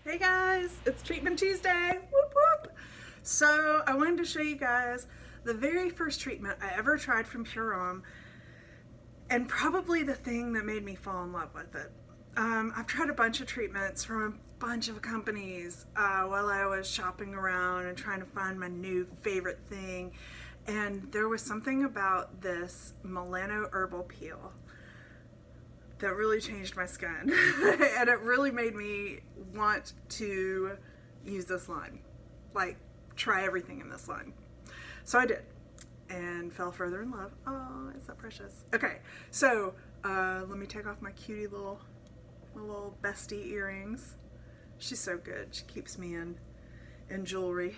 Hey guys, it's Treatment Tuesday, whoop whoop. So I wanted to show you guys the very first treatment I ever tried from Pure, and probably the thing that made me fall in love with it. I've tried a bunch of treatments from a bunch of companies while I was shopping around and trying to find my new favorite thing, and there was something about this Melanopeel Peel that really changed my skin and it really made me want to use this line, like try everything in this line. So I did and fell further in love. Oh, it's so precious. Okay, so let me take off my cutie little bestie earrings. She's so good. She keeps me in jewelry.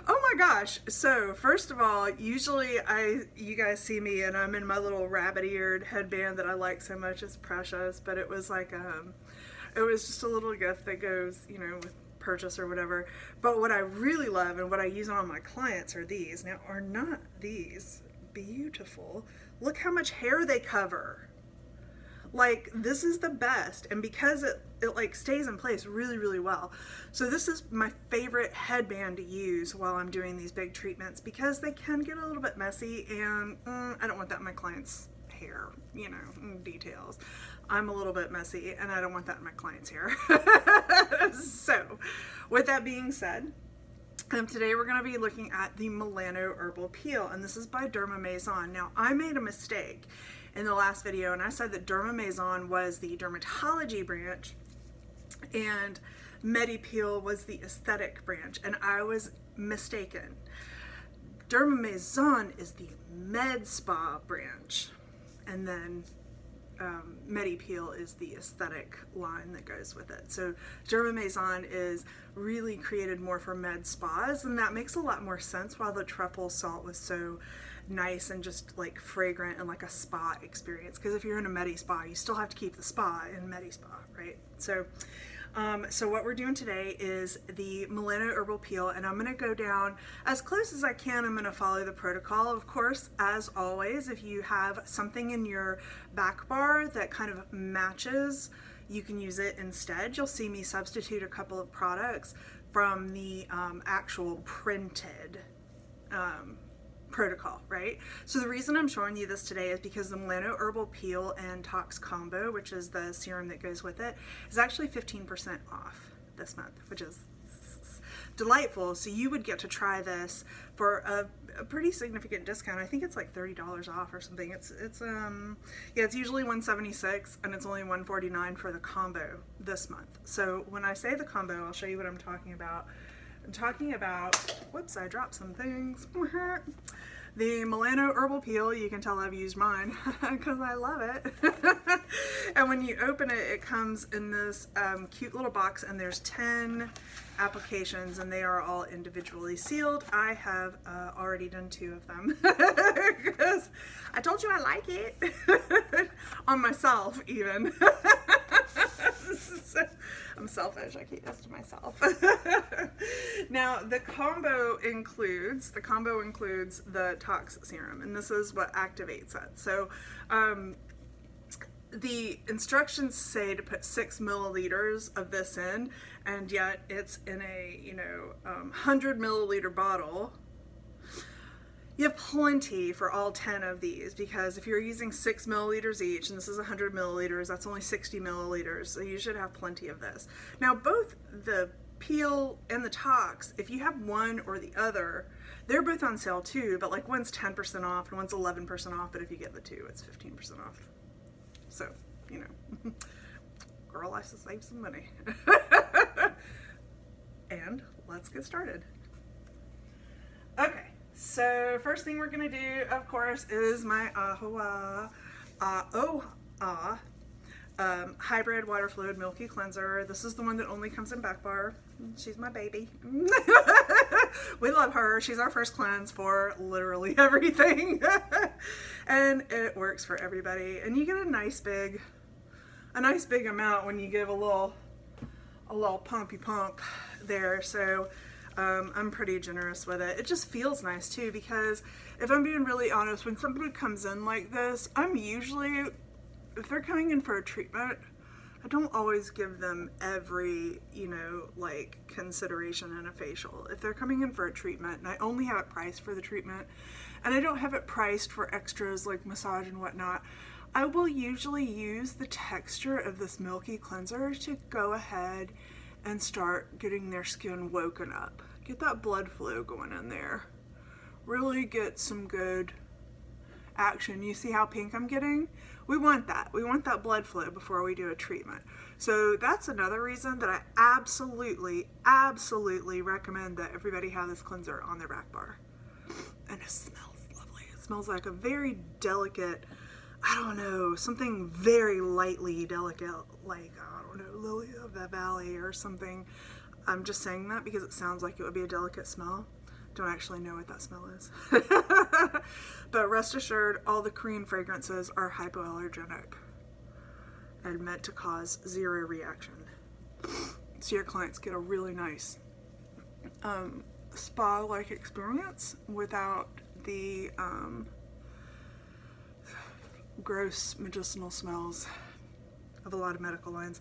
Oh my gosh. So first of all, usually you guys see me and I'm in my little rabbit-eared headband that I like so much. It's precious, but it was like it was just a little gift that goes, you know, with purchase or whatever. But what I really love and what I use on my clients are these. Now, are not these beautiful? Look how much hair they cover. Like, this is the best, and because it like stays in place really well. So this is my favorite headband to use while I'm doing these big treatments, because they can get a little bit messy, and I don't want that in my client's hair, you know, details. I'm a little bit messy and I don't want that in my client's hair. So with that being said, today we're going to be looking at the Melanopeel Peel, and this is by Maison. Now, I made a mistake in the last video and I said that Maison was the dermatology branch and Melanopeel was the aesthetic branch, and I was mistaken. Maison is the med spa branch, and then Melanopeel is the aesthetic line that goes with it. So Maison is really created more for med spas, and that makes a lot more sense, while the truffle salt was so nice and just like fragrant and like a spa experience. Because if you're in a medi spa, you still have to keep the spa in medi spa, right? So so what we're doing today is the Melanopeel Peel, and I'm going to go down as close as I can. I'm going to follow the protocol. Of course, as always, if you have something in your back bar that kind of matches, you can use it instead. You'll see me substitute a couple of products from the actual printed protocol, right? So the reason I'm showing you this today is because the Melanopeel Peel and Tox combo, which is the serum that goes with it, is actually 15% off this month, which is delightful. So you would get to try this for a pretty significant discount. I think it's like $30 off or something. It's usually $176 and it's only $149 for the combo this month. So when I say the combo, I'll show you what I'm talking about. I'm talking about, whoops, I dropped some things. The Melanopeel Peel, you can tell I've used mine because I love it. And when you open it, it comes in this cute little box, and there's 10 applications, and they are all individually sealed. I have already done 2 of them because I told you I like it on myself even. So, I'm selfish, I keep this to myself. Now the combo includes the Tox serum, and this is what activates it. So the instructions say to put 6 milliliters of this in, and yet it's in a 100 milliliter bottle. You have plenty for all 10 of these, because if you're using 6 milliliters each, and this is 100 milliliters, that's only 60 milliliters, so you should have plenty of this. Now, both the Peel and the Tox, if you have one or the other, they're both on sale too, but like one's 10% off and one's 11% off, but if you get the 2, it's 15% off. So, you know, girl likes to save some money. And let's get started. Okay. So first thing we're going to do, of course, is my Hybrid Water Fluid Milky Cleanser. This is the one that only comes in back bar. She's my baby. We love her. She's our first cleanse for literally everything. And it works for everybody. And you get a nice big amount when you give a little pumpy pump there. So I'm pretty generous with it. It just feels nice too, because if I'm being really honest, when somebody comes in like this, I'm usually, if they're coming in for a treatment, I don't always give them every, you know, like consideration in a facial. If they're coming in for a treatment and I only have it priced for the treatment and I don't have it priced for extras like massage and whatnot, I will usually use the texture of this milky cleanser to go ahead and start getting their skin woken up. Get that blood flow going in there. Really get some good action. You see how pink I'm getting? We want that. We want that blood flow before we do a treatment. So that's another reason that I absolutely recommend that everybody have this cleanser on their back bar. And it smells lovely. It smells like a very delicate, I don't know, something very lightly delicate, like, I don't know, lily of the valley or something. I'm just saying that because it sounds like it would be a delicate smell. Don't actually know what that smell is. But rest assured, all the Korean fragrances are hypoallergenic and meant to cause zero reaction. So your clients get a really nice spa-like experience without the gross medicinal smells of a lot of medical lines.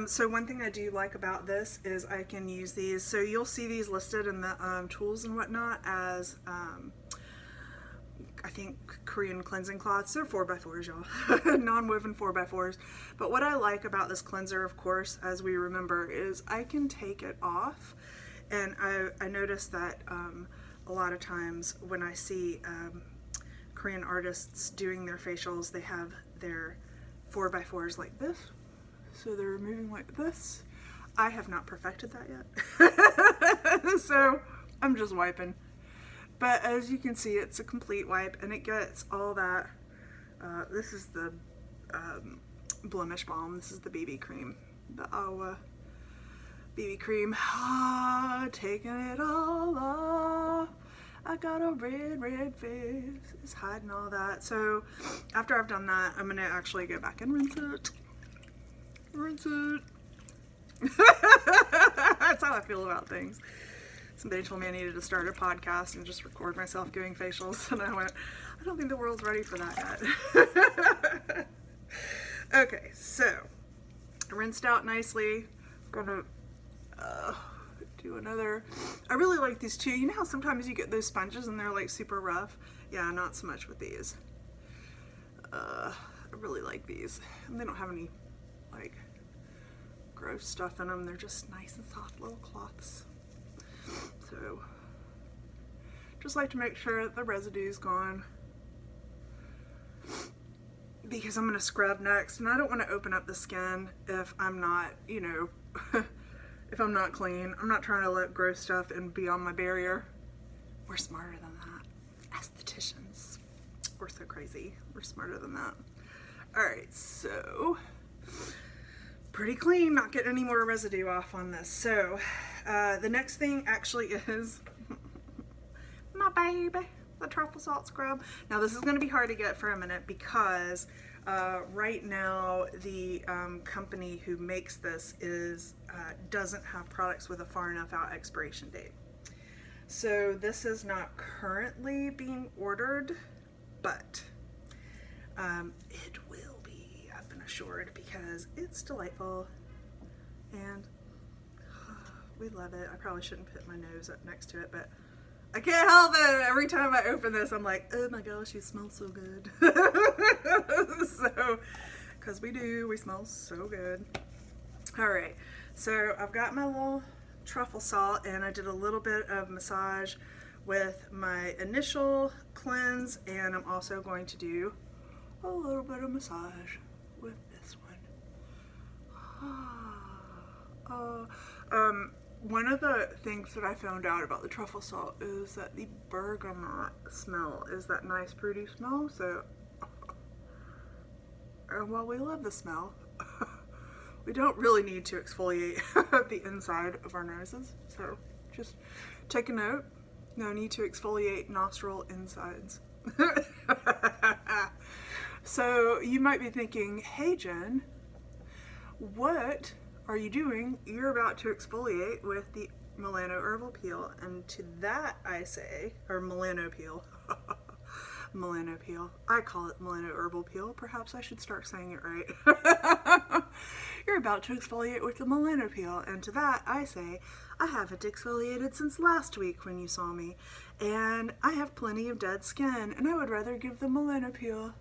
So one thing I do like about this is I can use these. So you'll see these listed in the tools and whatnot as I think Korean cleansing cloths. They're 4x4s, y'all. Non-woven 4x4s. But what I like about this cleanser, of course, as we remember, is I can take it off. And I noticed that a lot of times when I see Korean artists doing their facials, they have their 4x4s like this. So they're moving like this. I have not perfected that yet. So I'm just wiping. But as you can see, it's a complete wipe and it gets all that. This is the blemish balm. This is the BB cream. The Awa BB cream. Ah, taking it all off. I got a red face. It's hiding all that. So after I've done that, I'm gonna actually go back and rinse it. Rinse it. That's how I feel about things. Somebody told me I needed to start a podcast and just record myself giving facials, and I went, I don't think the world's ready for that yet. Okay, so rinsed out nicely. Gonna do another. I really like these too. You know how sometimes you get those sponges and they're like super rough? Yeah, not so much with these. I really like these. And they don't have any like gross stuff in them. They're just nice and soft little cloths. So just like to make sure that the residue is gone, because I'm going to scrub next, and I don't want to open up the skin if I'm not, you know, if I'm not clean. I'm not trying to let gross stuff in beyond my barrier. We're smarter than that. Estheticians. We're so crazy. We're smarter than that. Alright, so pretty clean, not getting any more residue off on this. So the next thing actually is my baby, the truffle salt scrub. Now this is going to be hard to get for a minute because right now the company who makes this doesn't have products with a far enough out expiration date. So this is not currently being ordered, but it will be, I've been assured, because it's delightful and we love it. I probably shouldn't put my nose up next to it, but I can't help it. Every time I open this, I'm like, oh my gosh, you smell so good. So, because we do, we smell so good. All right, so I've got my little truffle salt, and I did a little bit of massage with my initial cleanse, and I'm also going to do a little bit of massage with this one. One of the things that I found out about the truffle salt is that the bergamot smell is that nice fruity smell. So, and while we love the smell, we don't really need to exfoliate the inside of our noses. So just take a note. No need to exfoliate nostril insides. So you might be thinking, hey Jen, what are you doing? You're about to exfoliate with the Melano Herbal Peel. And to that I say, or Melanopeel. Melanopeel. I call it Melano Herbal Peel. Perhaps I should start saying it right. You're about to exfoliate with the Melanopeel, and to that I say, I haven't exfoliated since last week when you saw me, and I have plenty of dead skin, and I would rather give the Melanopeel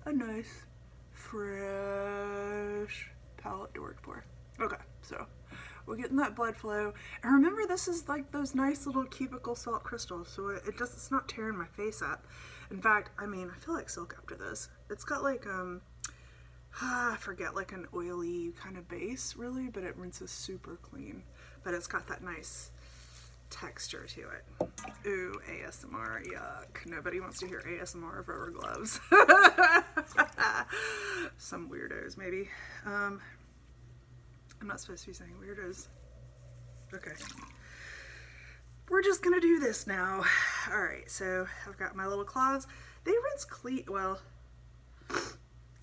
a nice, fresh palette to work for. Okay, so we're getting that blood flow, and remember, this is like those nice little cubicle salt crystals, so it's not tearing my face up. In fact, I mean, I feel like silk after this. It's got like I forget, like an oily kind of base, really, but it rinses super clean. But it's got that nice texture to it. Ooh, ASMR, yuck. Nobody wants to hear ASMR of rubber gloves. Some weirdos, maybe. I'm not supposed to be saying weirdos. Okay. We're just gonna do this now. Alright, so I've got my little claws. They rinse clean, well,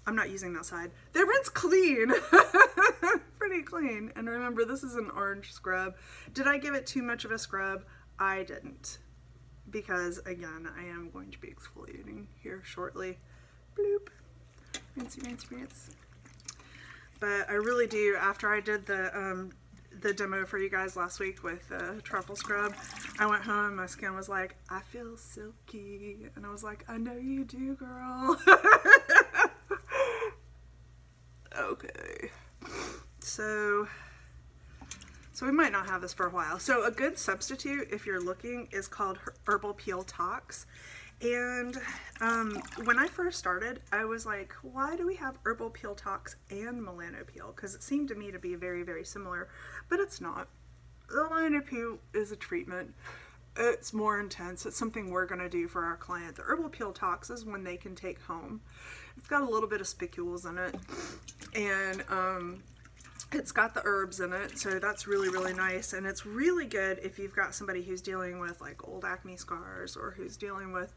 I'm not using that side. They rinse clean. Pretty clean. And remember, this is an orange scrub. Did I give it too much of a scrub? I didn't. Because, again, I am going to be exfoliating here shortly. Bloop. Rinsey, rinsey, rinse. But I really do, after I did the demo for you guys last week with the truffle scrub, I went home and my skin was like, I feel silky. And I was like, I know you do, girl. Okay. So we might not have this for a while. So a good substitute, if you're looking, is called Herbal Peel Tox. And when I first started, I was like, why do we have Herbal Peel Tox and Melanopeel? Because it seemed to me to be very, very similar, but it's not. The Melanopeel is a treatment. It's more intense. It's something we're going to do for our client. The Herbal Peel Tox is one they can take home. It's got a little bit of spicules in it, and it's got the herbs in it, so that's really, really nice. And it's really good if you've got somebody who's dealing with like old acne scars, or who's dealing with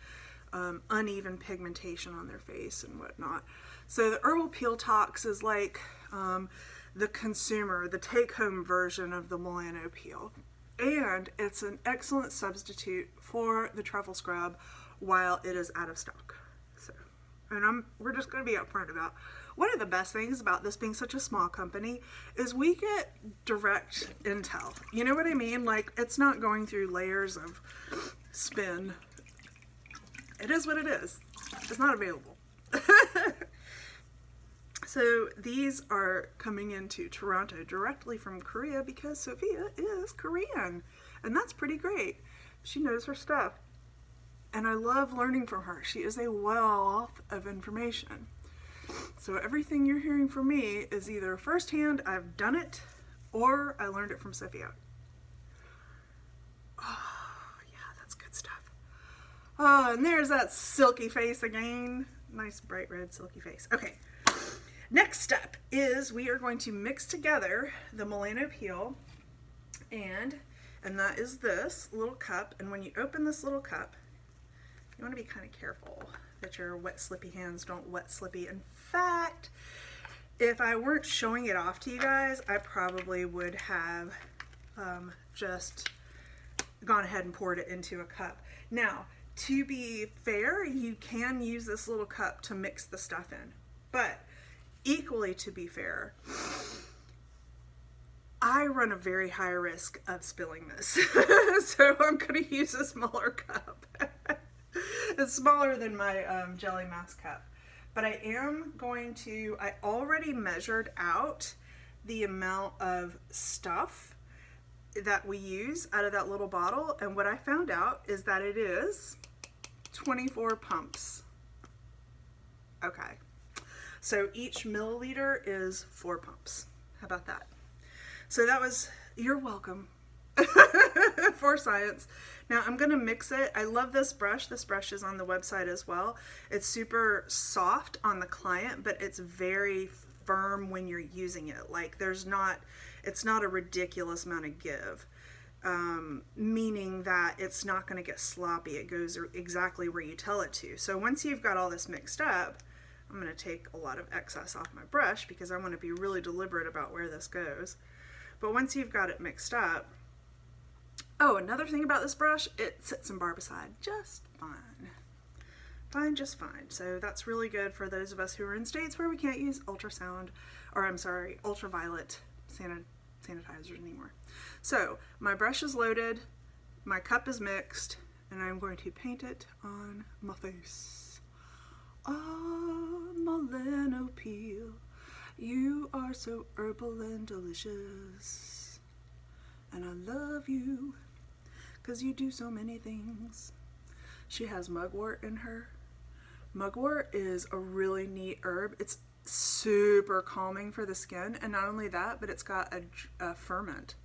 uneven pigmentation on their face and whatnot. So the Herbal Peel Tox is like the consumer, the take-home version of the Melanopeel. And it's an excellent substitute for the truffle scrub while it is out of stock. So, and we're just going to be upfront about one of the best things about this being such a small company is we get direct intel. You know what I mean? Like, it's not going through layers of spin. It is what it is. It's not available. So these are coming into Toronto directly from Korea because Sophia is Korean, and that's pretty great. She knows her stuff, and I love learning from her. She is a wealth of information. So everything you're hearing from me is either firsthand, I've done it, or I learned it from Sophia. Oh, yeah, that's good stuff. Oh, and there's that silky face again. Nice bright red silky face. Okay. Next step is we are going to mix together the Melanopeel, and that is this little cup. And when you open this little cup, you want to be kind of careful that your wet slippy hands don't wet slippy. In fact, if I weren't showing it off to you guys, I probably would have just gone ahead and poured it into a cup. Now, to be fair, you can use this little cup to mix the stuff in, but equally to be fair, I run a very high risk of spilling this. So I'm going to use a smaller cup. It's smaller than my jelly mask cup. But I am going to, I already measured out the amount of stuff that we use out of that little bottle. And what I found out is that it is 24 pumps. Okay. So each milliliter is 4 pumps. How about that? So that was, you're welcome for science. Now I'm going to mix it. I love this brush. This brush is on the website as well. It's super soft on the client, but it's very firm when you're using it. Like it's not a ridiculous amount of give. Meaning that it's not going to get sloppy. It goes exactly where you tell it to. So once you've got all this mixed up, I'm going to take a lot of excess off my brush because I want to be really deliberate about where this goes. But once you've got it mixed up, oh, another thing about this brush, it sits in barbicide just fine. fine, just fine. So that's really good for those of us who are in states where we can't use ultrasound, or I'm sorry, ultraviolet sanitizers anymore. So my brush is loaded, my cup is mixed, and I'm going to paint it on my face. Ah, Melanopeel, you are so herbal and delicious, and I love you, 'cause you do so many things. She has mugwort in her. Mugwort is a really neat herb. It's super calming for the skin, and not only that, but it's got a ferment,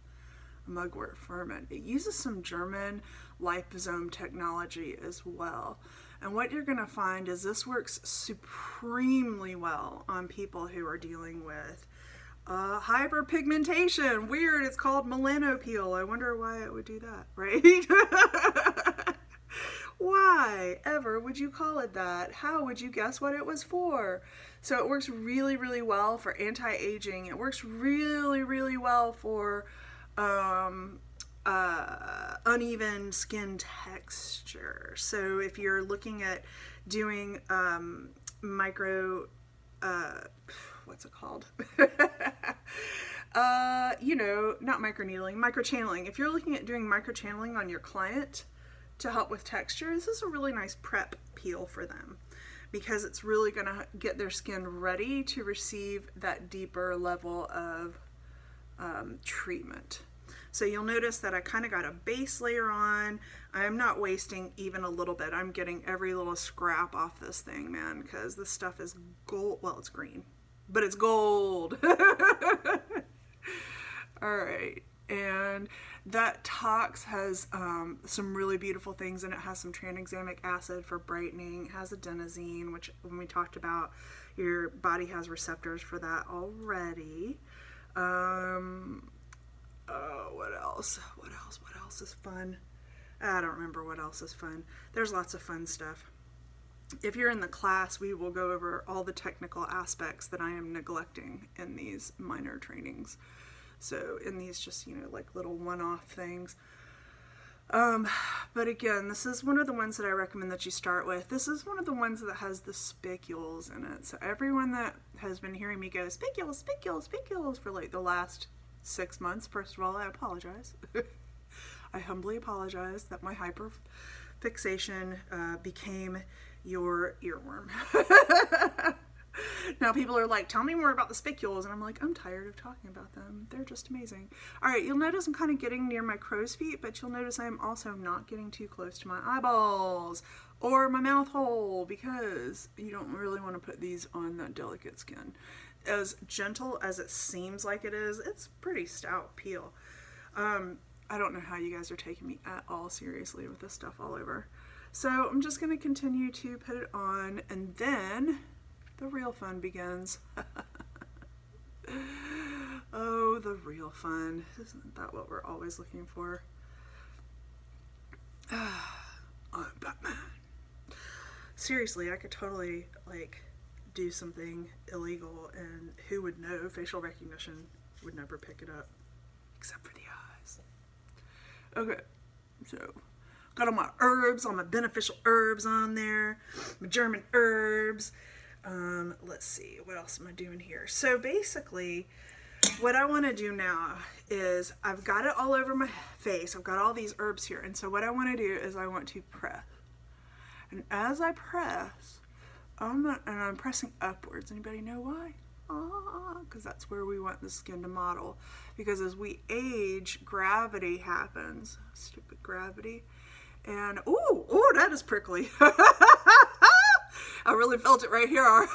a mugwort ferment. It uses some German liposome technology as well. And what you're going to find is this works supremely well on people who are dealing with hyperpigmentation. Weird, it's called Melanopeel. I wonder why it would do that, right? Why ever would you call it that? How would you guess what it was for? So it works really, really well for anti-aging. It works really, really well for uneven skin texture. So if you're looking at doing what's it called? You know, not microneedling, microchanneling. If you're looking at doing microchanneling on your client to help with texture, this is a really nice prep peel for them, because it's really going to get their skin ready to receive that deeper level of treatment. So you'll notice that I kind of got a base layer on. I'm not wasting even a little bit. I'm getting every little scrap off this thing, man, because this stuff is gold. Well, it's green, but it's gold. All right. And that Tox has some really beautiful things in it. It has some tranexamic acid for brightening. It has adenosine, which when we talked about, your body has receptors for that already. What else? What else is fun? I don't remember what else is fun. There's lots of fun stuff. If you're in the class, we will go over all the technical aspects that I am neglecting in these minor trainings. So in these just, you know, like little one-off things. But again, this is one of the ones that I recommend that you start with. This is one of the ones that has the spicules in it. So everyone that has been hearing me go, spicules, spicules, spicules for like the last 6 months, first of all, I apologize. I humbly apologize that my hyperfixation became your earworm. Now people are like, tell me more about the spicules, and I'm like, I'm tired of talking about them. They're just amazing. All right, you'll notice I'm kind of getting near my crow's feet, but you'll notice I'm also not getting too close to my eyeballs or my mouth hole, because you don't really want to put these on that delicate skin. As gentle as it seems like it is, it's pretty stout peel. I don't know how you guys are taking me at all seriously with this stuff all over. So I'm just going to continue to put it on, and then the real fun begins. Oh, the real fun. Isn't that what we're always looking for? I'm Batman. Seriously, I could totally, like, do something illegal, and who would know? Facial recognition would never pick it up, except for the eyes. Okay, so got all my herbs, all my beneficial herbs on there, my German herbs. Let's see, what else am I doing here? So basically, what I want to do now is I've got it all over my face. I've got all these herbs here, and so what I want to do is I want to press. And as I press, I'm pressing upwards. Anybody know why? Because that's where we want the skin to model. Because as we age, gravity happens. Stupid gravity. And, ooh, that is prickly. I really felt it right here.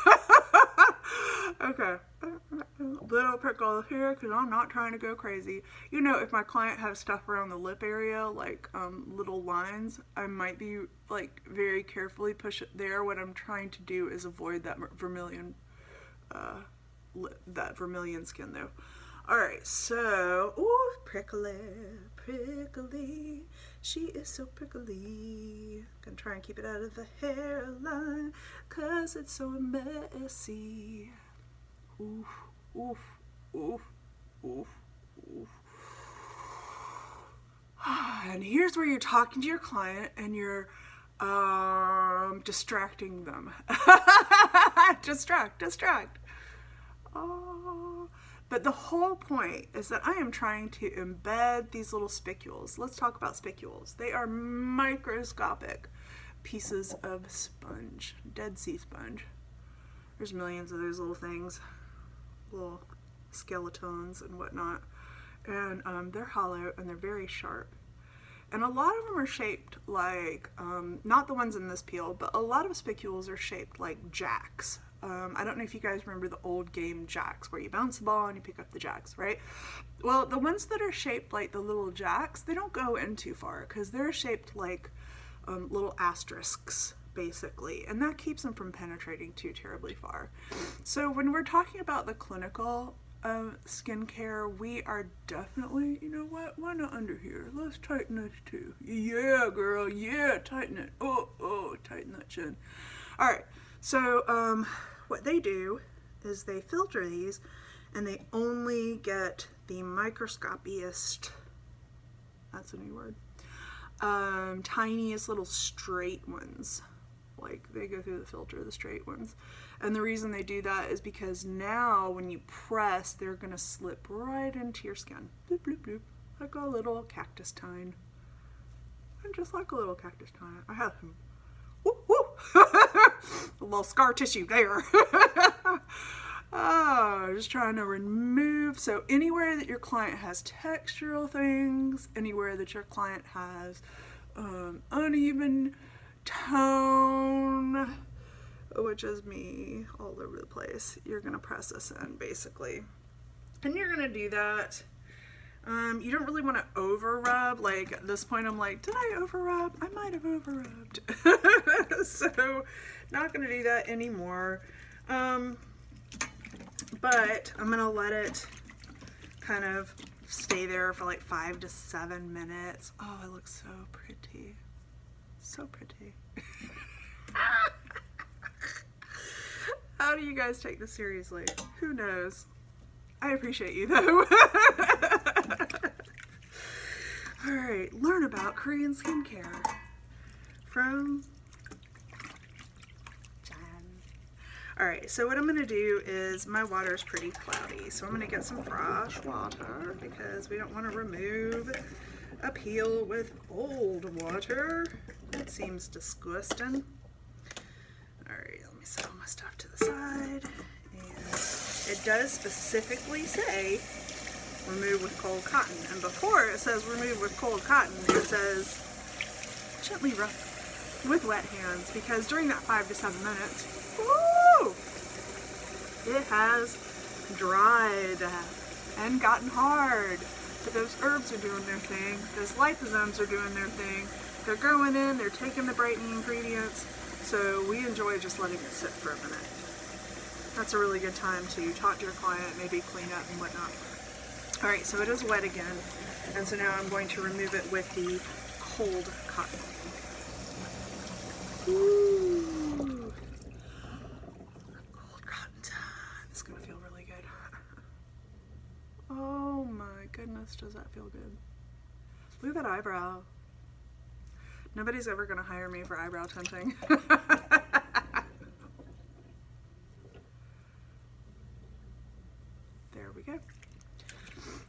Okay. Little prickle here, because I'm not trying to go crazy. You know, if my client has stuff around the lip area, like little lines, I might be like very carefully push it there. What I'm trying to do is avoid that vermilion skin though. Alright, so, ooh, prickly, prickly. She is so prickly. Gonna try and keep it out of the hairline, 'cause it's so messy. Oof, oof, oof, oof, oof. And here's where you're talking to your client and you're Distracting them. Distract. Oh. But the whole point is that I am trying to embed these little spicules. Let's talk about spicules. They are microscopic pieces of sponge, Dead Sea sponge. There's millions of those little things, little skeletons and whatnot. And they're hollow and they're very sharp. And a lot of them are shaped like, not the ones in this peel, but a lot of spicules are shaped like jacks. I don't know if you guys remember the old game Jacks, where you bounce the ball and you pick up the jacks, right? Well, the ones that are shaped like the little jacks, they don't go in too far because they're shaped like little asterisks, basically, and that keeps them from penetrating too terribly far. So when we're talking about the clinical skincare, we are definitely, you know what, why not under here? Let's tighten this too. Yeah, girl, yeah, tighten it. Oh, tighten that chin. All right, so what they do is they filter these and they only get the microscopiest, that's a new word, tiniest little straight ones. Like, they go through the filter, the straight ones. And the reason they do that is because now when you press, they're gonna slip right into your skin. Bloop, bloop, bloop. Like a little cactus tine. And just like a little cactus tine. I have some. Woo, woo. A little scar tissue there. Just trying to remove. So anywhere that your client has textural things, anywhere that your client has uneven tone, which is me all over the place, you're gonna press this in basically. And you're gonna do that. You don't really want to over rub. Like at this point I'm like, did I over rub? I might have over rubbed. So not gonna do that anymore. But I'm gonna let it kind of stay there for like 5 to 7 minutes. Oh, it looks so pretty. So pretty. How do you guys take this seriously? Who knows? I appreciate you though. Alright, learn about Korean skincare from Jan. Alright, so what I'm going to do is, my water is pretty cloudy, so I'm going to get some fresh water because we don't want to remove a peel with old water. That seems disgusting. Alright, let me set all my stuff to the side. And it does specifically say remove with cold cotton. And before it says remove with cold cotton, it says gently rub with wet hands, because during that 5 to 7 minutes, woo, it has dried and gotten hard. But those herbs are doing their thing. Those liposomes are doing their thing. They're going in, they're taking the brightening ingredients. So we enjoy just letting it sit for a minute. That's a really good time to talk to your client, maybe clean up and whatnot. All right, so it is wet again. And so now I'm going to remove it with the cold cotton. Ooh. Cold cotton time. It's gonna feel really good. Oh my goodness, does that feel good? Look at that eyebrow. Nobody's ever gonna hire me for eyebrow tinting. There we go.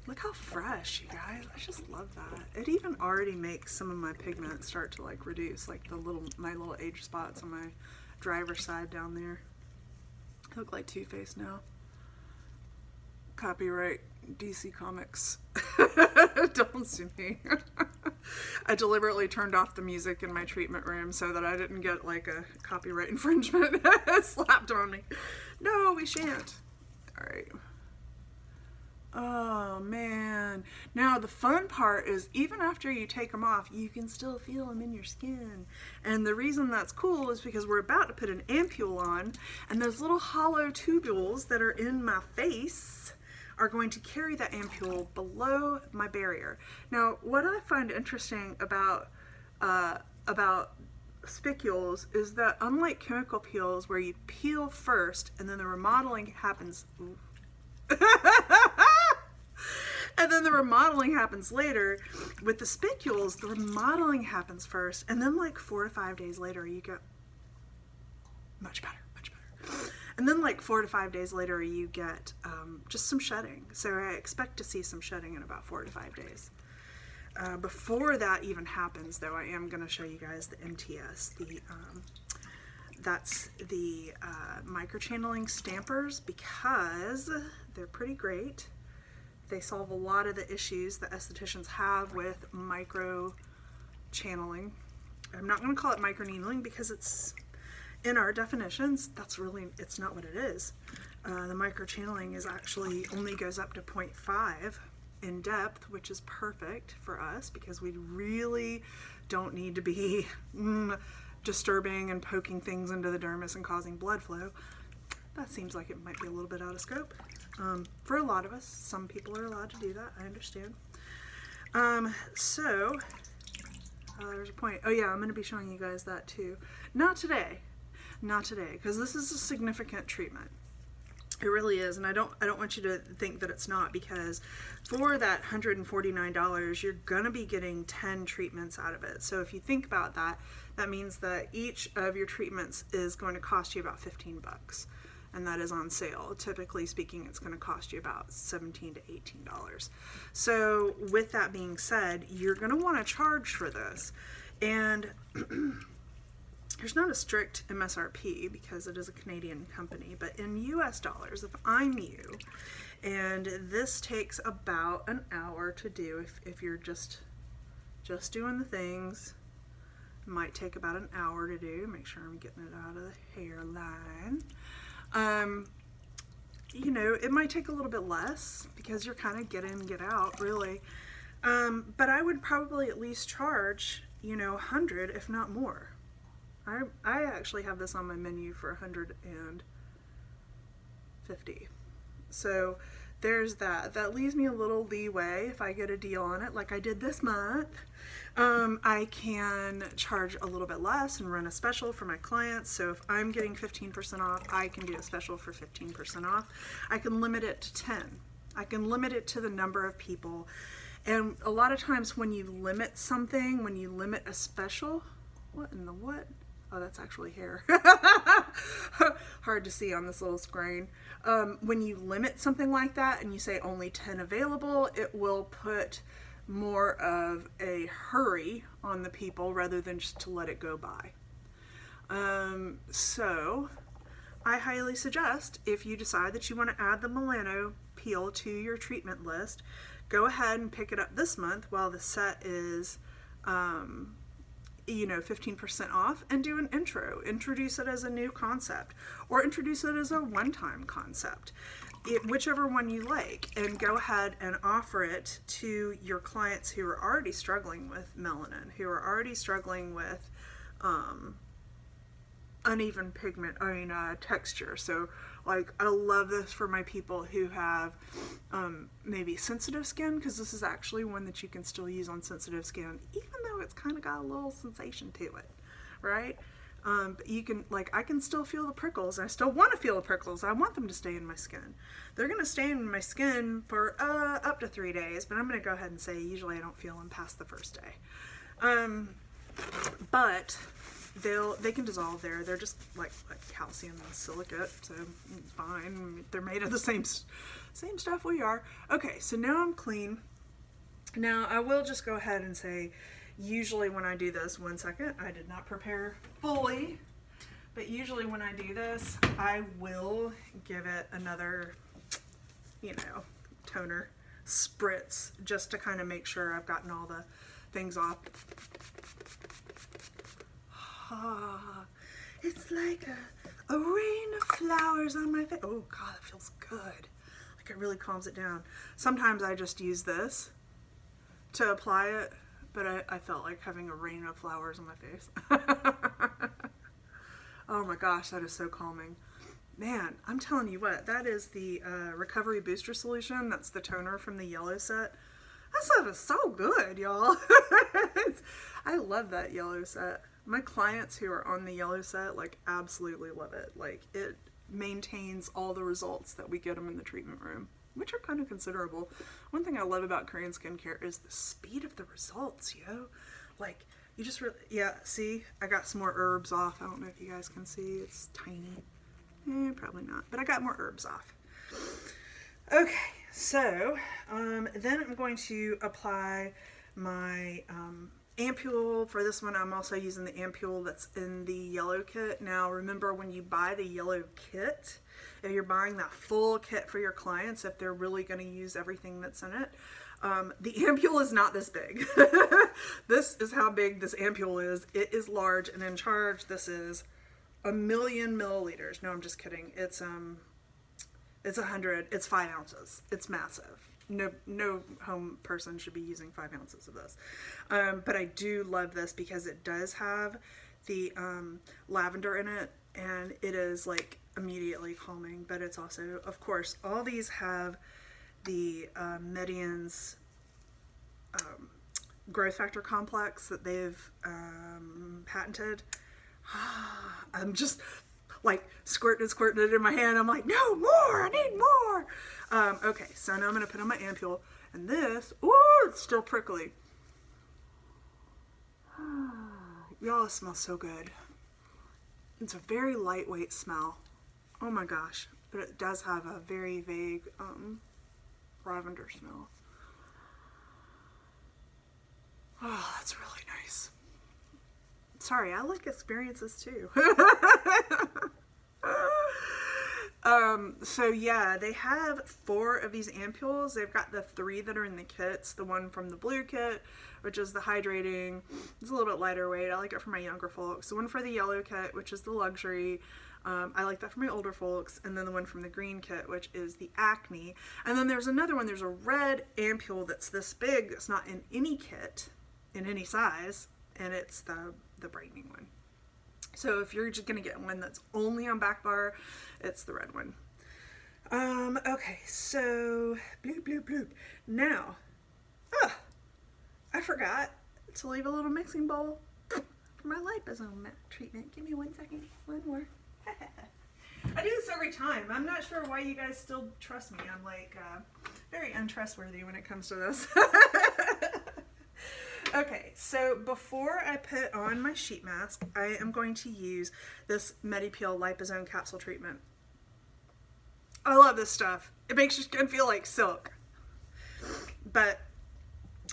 Look how fresh, you guys. I just love that. It even already makes some of my pigment start to like reduce, like my little age spots on my driver's side down there. I look like Two-Face now. Copyright DC Comics. Don't sue me. I deliberately turned off the music in my treatment room so that I didn't get like a copyright infringement slapped on me. No, we shan't. All right. Oh man. Now the fun part is, even after you take them off, you can still feel them in your skin. And the reason that's cool is because we're about to put an ampule on, and those little hollow tubules that are in my face are going to carry that ampule below my barrier. Now, what I find interesting about spicules is that, unlike chemical peels where you peel first and then the remodeling happens And then the remodeling happens later. With the spicules, the remodeling happens first, and then like 4 to 5 days later, you go, much better, much better. And then like 4 to 5 days later, you get just some shedding. So I expect to see some shedding in about 4 to 5 days. Before that even happens, though, I am going to show you guys the MTS. That's the microchanneling stampers, because they're pretty great. They solve a lot of the issues that estheticians have with micro channeling. I'm not going to call it micro needling because it's in our definitions. It's not what it is. The micro channeling is actually only goes up to 0.5 in depth, which is perfect for us because we really don't need to be disturbing and poking things into the dermis and causing blood flow. That seems like it might be a little bit out of scope. For a lot of us, some people are allowed to do that, I understand. There's a point. Oh yeah, I'm going to be showing you guys that too. Not today, because this is a significant treatment. It really is, and I don't want you to think that it's not, because for that $149, you're gonna be getting 10 treatments out of it. So if you think about that, that means that each of your treatments is going to cost you about 15 bucks, and that is on sale. Typically speaking, it's going to cost you about $17 to $18. So with that being said, you're going to want to charge for this, and there's not a strict MSRP because it is a Canadian company, but in US dollars, if I'm you, and this takes about an hour to do, if you're just doing the things, it might take about an hour to do. Make sure I'm getting it out of the hairline. You know, it might take a little bit less because you're kind of get in, get out, really. But I would probably at least charge, you know, 100, if not more. I actually have this on my menu for 150. So there's that. That leaves me a little leeway if I get a deal on it, like I did this month. I can charge a little bit less and run a special for my clients. So if I'm getting 15% off, I can do a special for 15% off. I can limit it to 10. I can limit it to the number of people. And a lot of times when you limit something, when you limit a special, what in the what? Oh, that's actually hair. Hard to see on this little screen. When you limit something like that and you say only 10 available, it will put more of a hurry on the people rather than just to let it go by. So I highly suggest, if you decide that you want to add the Melanopeel to your treatment list, go ahead and pick it up this month while the set is 15% off, and do an intro. Introduce it as a new concept, or introduce it as a one-time concept, whichever one you like, and go ahead and offer it to your clients who are already struggling with melanin, who are already struggling with uneven pigment, texture. So like, I love this for my people who have maybe sensitive skin, because this is actually one that you can still use on sensitive skin, even though it's kind of got a little sensation to it, right? But you can, like, I can still feel the prickles. I still want to feel the prickles. I want them to stay in my skin. They're going to stay in my skin for up to 3 days, but I'm going to go ahead and say usually I don't feel them past the first day. But they can dissolve there. They're just like calcium and silicate, so it's fine. They're made of the same stuff we are. Okay, so now I'm clean. Now I will just go ahead and say, usually when I do this, one second, I did not prepare fully, but usually when I do this, I will give it another, toner spritz, just to kind of make sure I've gotten all the things off. It's like a rain of flowers on my face. Oh God, that feels good. Like, it really calms it down. Sometimes I just use this to apply it, but I felt like having a rain of flowers on my face. Oh my gosh, that is so calming. Man, I'm telling you what, that is the Recovery Booster Solution. That's the toner from the yellow set. That stuff is so good, y'all. I love that yellow set. My clients who are on the yellow set, like, absolutely love it. Like, it maintains all the results that we get them in the treatment room. which are kind of considerable. One thing I love about Korean skincare is the speed of the results, yo. Like, you just really, yeah, see, I got some more herbs off. I don't know if you guys can see, it's tiny. Probably not, but I got more herbs off. Okay, so then I'm going to apply my ampule. For this one, I'm also using the ampule that's in the yellow kit. Now, remember, when you buy the yellow kit, if you're buying that full kit for your clients, if they're really going to use everything that's in it, the ampule is not this big. This is how big this ampule is. It is large, and in charge, this is 1,000,000 milliliters. No, I'm just kidding. It's 100. It's 5 ounces. It's massive. No home person should be using 5 ounces of this. But I do love this because it does have the lavender in it, and it is like immediately calming. But it's also, of course, all these have the Median's growth factor complex that they've patented. I'm just like squirting it in my hand. I'm like, no more, I need more. Okay, so now I'm gonna put on my ampule, and this, ooh, it's still prickly. Y'all, it smells so good. It's a very lightweight smell. Oh my gosh, but it does have a very vague lavender smell. Oh, that's really nice. Sorry, I like experiences too. So yeah, they have 4 of these ampules. They've got the 3 that are in the kits. The one from the blue kit, which is the hydrating. It's a little bit lighter weight. I like it for my younger folks. The one for the yellow kit, which is the luxury. I like that for my older folks. And then the one from the green kit, which is the acne. And then there's another one. There's a red ampule that's this big. It's not in any kit, in any size. And it's the brightening one. So if you're just going to get one that's only on back bar, it's the red one. Okay, so bloop, bloop, bloop. Now, I forgot to leave a little mixing bowl for my liposome treatment. Give me 1 second. One more. I do this every time. I'm not sure why you guys still trust me. I'm like very untrustworthy when it comes to this. Okay, so before I put on my sheet mask, I am going to use this Melanopeel liposome capsule treatment. I love this stuff. It makes your skin feel like silk. But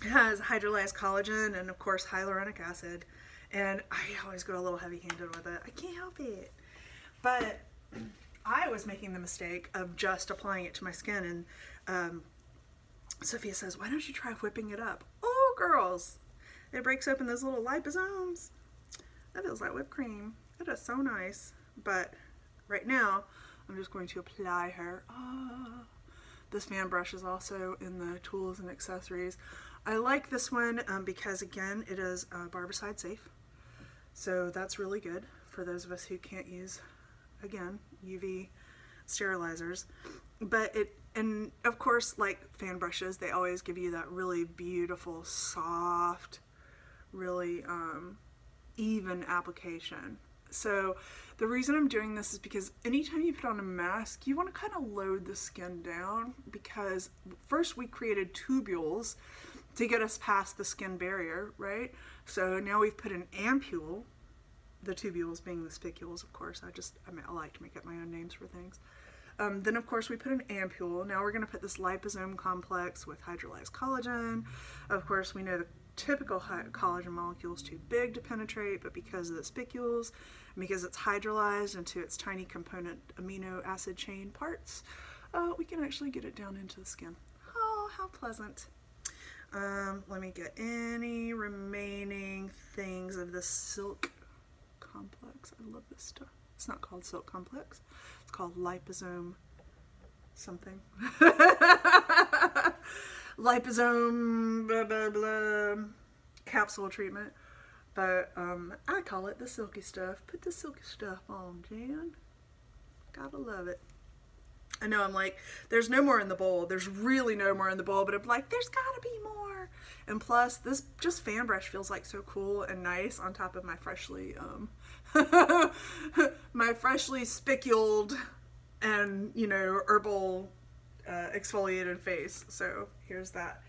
it has hydrolyzed collagen and, of course, hyaluronic acid. And I always go a little heavy-handed with it. I can't help it. But I was making the mistake of just applying it to my skin. And Sophia says, why don't you try whipping it up? Oh, girls. It breaks open those little liposomes. That feels like whipped cream. It is so nice. But right now, I'm just going to apply her. This fan brush is also in the tools and accessories. I like this one because, again, it is barbicide safe. So that's really good for those of us who can't use, again, UV sterilizers. But and of course, like fan brushes, they always give you that really beautiful, soft, really even application. So the reason I'm doing this is because anytime you put on a mask, you want to kind of load the skin down, because first we created tubules to get us past the skin barrier, right? So now we've put an ampule, the tubules being the spicules, of course. I like to make up my own names for things. Then of course we put an ampule. Now we're going to put this liposome complex with hydrolyzed collagen. Of course we know the typical collagen molecule is too big to penetrate, but because of the spicules, and because it's hydrolyzed into its tiny component amino acid chain parts, we can actually get it down into the skin. Oh, how pleasant. Let me get any remaining things of the silk complex. I love this stuff. It's not called silk complex. It's called liposome something. Liposome blah blah blah capsule treatment. But I call it the silky stuff. Put the silky stuff on, Jan. Gotta love it. I know, I'm like, there's no more in the bowl. There's really no more in the bowl, but I'm like, there's gotta be more. And plus, this just fan brush feels like so cool and nice on top of my freshly, my freshly spiculed and, you know, herbal exfoliated face. So here's that.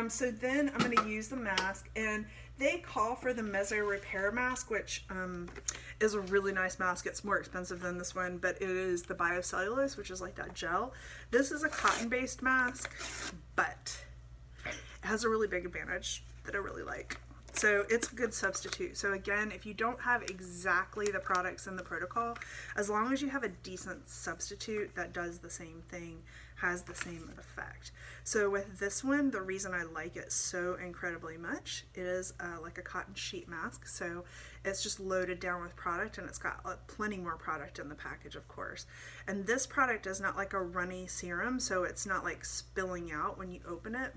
So then I'm going to use the mask, and they call for the Meso Repair Mask, which is a really nice mask. It's more expensive than this one, but it is the biocellulose, which is like that gel. This is a cotton-based mask, but it has a really big advantage that I really like. So it's a good substitute. So again, if you don't have exactly the products in the protocol, as long as you have a decent substitute that does the same thing, has the same effect. So with this one, the reason I like it so incredibly much, it is like a cotton sheet mask. So it's just loaded down with product, and it's got plenty more product in the package, of course. And this product is not like a runny serum, so it's not like spilling out when you open it.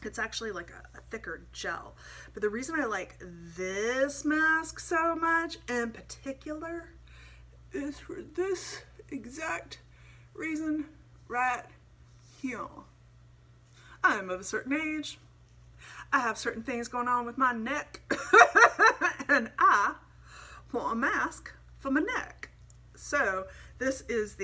It's actually like a thicker gel. But the reason I like this mask so much in particular is for this exact reason right here. I am of a certain age. I have certain things going on with my neck. And I want a mask for my neck. So this is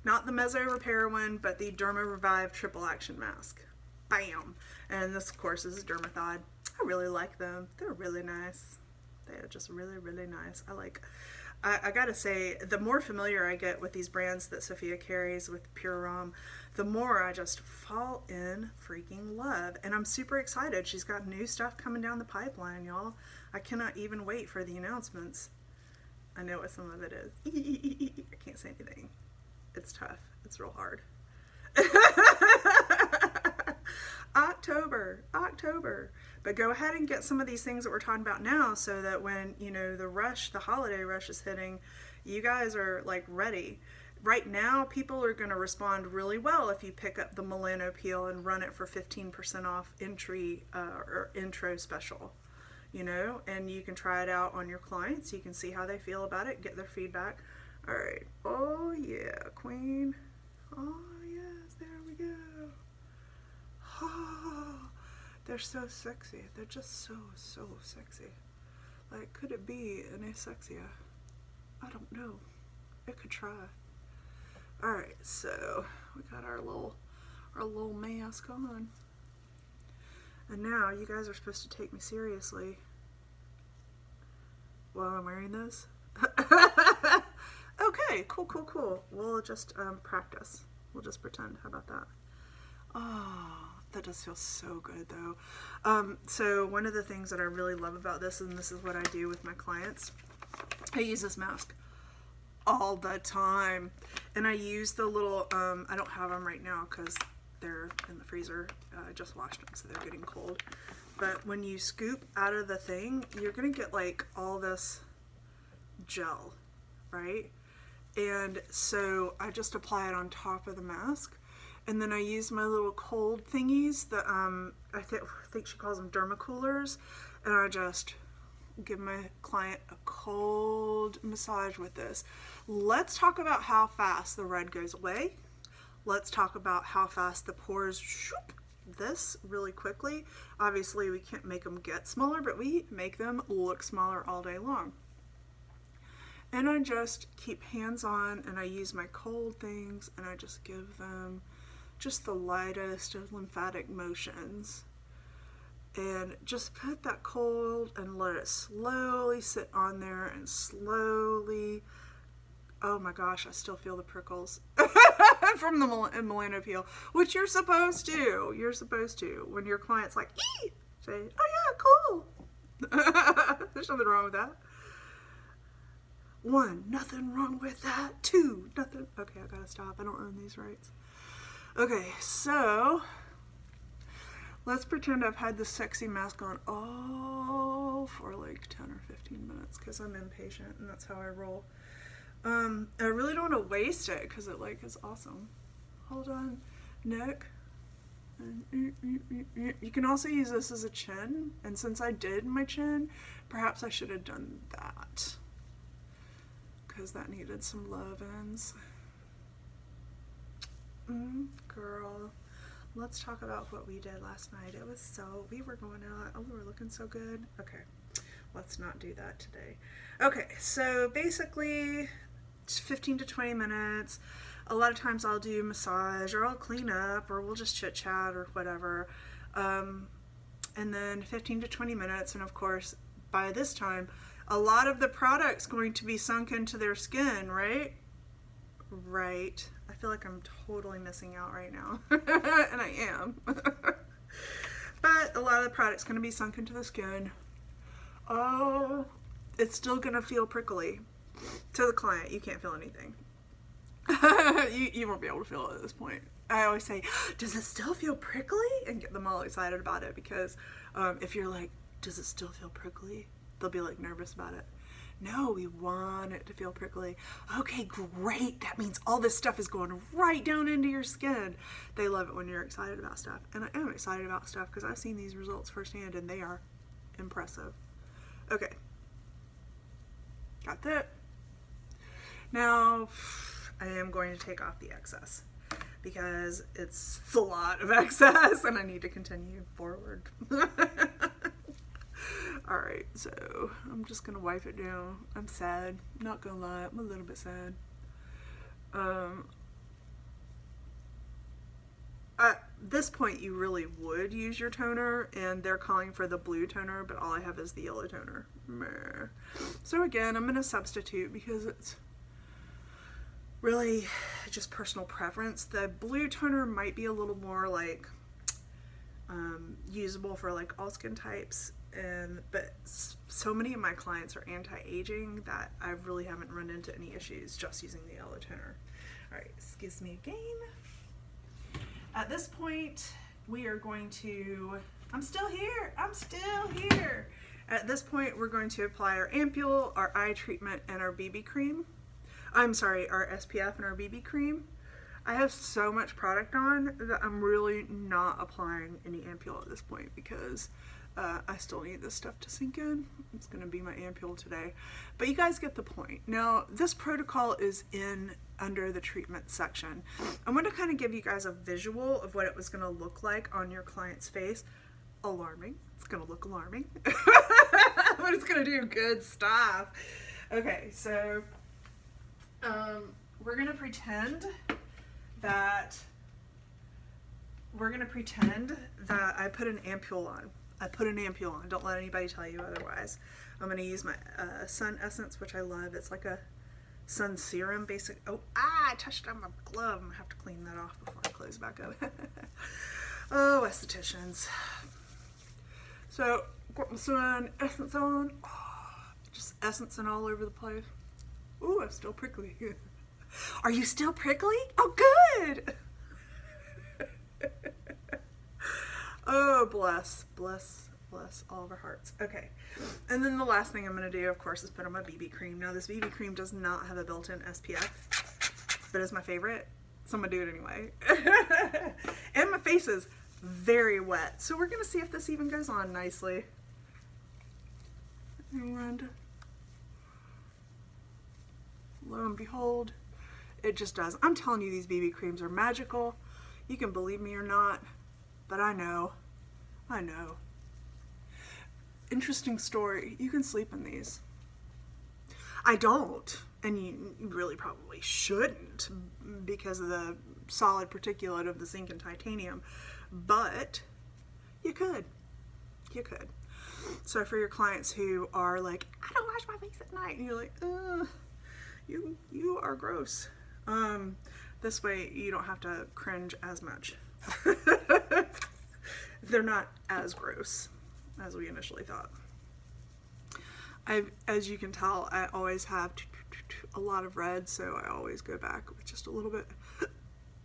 not the Meso Repair one, but the Derma Revive Triple Action Mask. Bam! And this, of course, is a Dermathod. I really like them. They're really nice. They're just really, really nice. I gotta say, the more familiar I get with these brands that Sophia carries with Pure Rom, the more I just fall in freaking love. And I'm super excited. She's got new stuff coming down the pipeline, y'all. I cannot even wait for the announcements. I know what some of it is. I can't say anything. It's tough. It's real hard. October. But go ahead and get some of these things that we're talking about now, so that when, you know, the holiday rush is hitting, you guys are like ready. Right now, people are going to respond really well if you pick up the Melanopeel and run it for 15% off entry or intro special, you know, and you can try it out on your clients. You can see how they feel about it, get their feedback. All right. Oh yeah, queen. Oh yes, there we go. Oh, they're so sexy. They're just so sexy. Like, could it be any sexier? I don't know. It could try. Alright, so we got our little mask on. And now you guys are supposed to take me seriously while I'm wearing this. Okay, cool. We'll just practice. We'll just pretend. How about that? Oh, that does feel so good though. So one of the things that I really love about this, and this is what I do with my clients, I use this mask all the time. And I use the little, I don't have them right now because they're in the freezer. I just washed them, so they're getting cold. But when you scoop out of the thing, you're going to get like all this gel, right? And so I just apply it on top of the mask. And then I use my little cold thingies that I think she calls them derma coolers, and I just give my client a cold massage with this. Let's talk about how fast the red goes away. Let's talk about how fast the pores shoop this really quickly. Obviously we can't make them get smaller, but we make them look smaller all day long. And I just keep hands on, and I use my cold things, and I just give them just the lightest of lymphatic motions, and just put that cold and let it slowly sit on there and slowly, oh my gosh, I still feel the prickles from the Melanopeel, which you're supposed to. When your client's like, ee! Say, oh yeah, cool. There's nothing wrong with that. 1, nothing wrong with that. 2, nothing. Okay, I gotta stop. I don't earn these rights. Okay, so let's pretend I've had this sexy mask on for like 10 or 15 minutes because I'm impatient and that's how I roll. I really don't want to waste it because it like is awesome. Hold on, neck. You can also use this as a chin, and since I did my chin, perhaps I should have done that because that needed some love-ins. Girl, let's talk about what we did last night. We were going out, we were looking so good. Okay, let's not do that today. Okay, so basically 15 to 20 minutes. a lot of times I'll do massage, or I'll clean up, or we'll just chit chat or whatever. And then 15 to 20 minutes, and of course by this time a lot of the product's going to be sunk into their skin, right? Right. I feel like I'm totally missing out right now. And I am. But a lot of the product's going to be sunk into the skin. Oh, it's still going to feel prickly. To the client, you can't feel anything. You won't be able to feel it at this point. I always say, does it still feel prickly? And get them all excited about it, because if you're like, does it still feel prickly? They'll be like nervous about it. No, we want it to feel prickly. Okay, great. That means all this stuff is going right down into your skin. They love it when you're excited about stuff. And I am excited about stuff because I've seen these results firsthand and they are impressive. Okay. Got that. Now, I am going to take off the excess because it's a lot of excess and I need to continue forward. Alright, so I'm just going to wipe it down. I'm sad. Not going to lie, I'm a little bit sad. At this point, you really would use your toner, and they're calling for the blue toner, but all I have is the yellow toner. Meh. So again, I'm going to substitute because it's really just personal preference. The blue toner might be a little more like usable for like all skin types, but so many of my clients are anti-aging that I really haven't run into any issues just using the yellow toner. Alright, excuse me again. At this point, we are going to, I'm still here. At this point, we're going to apply our ampule, our eye treatment, and our BB cream. I'm sorry, our SPF and our BB cream. I have so much product on that I'm really not applying any ampule at this point because I still need this stuff to sink in. It's going to be my ampule today. But you guys get the point. Now, this protocol is under the treatment section. I'm going to kind of give you guys a visual of what it was going to look like on your client's face. Alarming. It's going to look alarming. But it's going to do good stuff. Okay, so we're going to pretend that I put an ampule on. Don't let anybody tell you otherwise. I'm going to use my Sun Essence, which I love. It's like a sun serum basic. Oh, I touched on my glove. I'm going to have to clean that off before I close back up. Oh, estheticians. So, got my Sun Essence on. Oh, just essencing all over the place. Ooh, I'm still prickly. Are you still prickly? Oh, good! Oh, bless all of our hearts. Okay, and then the last thing I'm going to do, of course, is put on my BB cream. Now, this BB cream does not have a built-in SPF, but it's my favorite, so I'm going to do it anyway. And my face is very wet, so we're going to see if this even goes on nicely. And lo and behold, it just does. I'm telling you, these BB creams are magical. You can believe me or not, but I know. Interesting story. You can sleep in these. I don't, and you really probably shouldn't because of the solid particulate of the zinc and titanium, but you could. So for your clients who are like, I don't wash my face at night, and you're like, you are gross. This way you don't have to cringe as much. They're not as gross as we initially thought. As you can tell, I always have a lot of red, so I always go back with just a little bit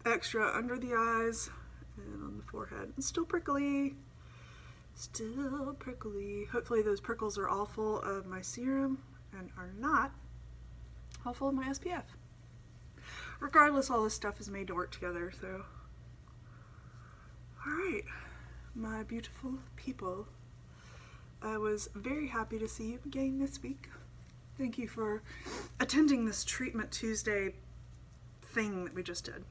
extra under the eyes and on the forehead. It's still prickly. Hopefully those prickles are all full of my serum and are not all full of my SPF. Regardless, all this stuff is made to work together, so. Alright, my beautiful people. I was very happy to see you again this week. Thank you for attending this Treatment Tuesday thing that we just did.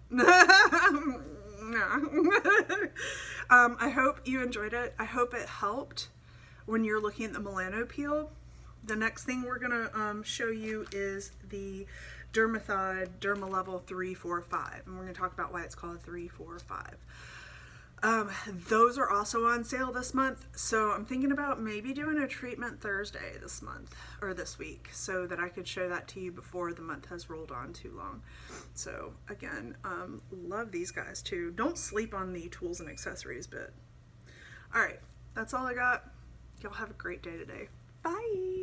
I hope you enjoyed it. I hope it helped when you're looking at the Melanopeel. The next thing we're going to show you is the Dermathod Derma Level 3, 4, 5. And we're going to talk about why it's called 3, 4, 5. Those are also on sale this month, so I'm thinking about maybe doing a treatment Thursday this month, or this week, so that I could show that to you before the month has rolled on too long. So again, love these guys too. Don't sleep on the tools and accessories bit. Alright, that's all I got. Y'all have a great day today. Bye!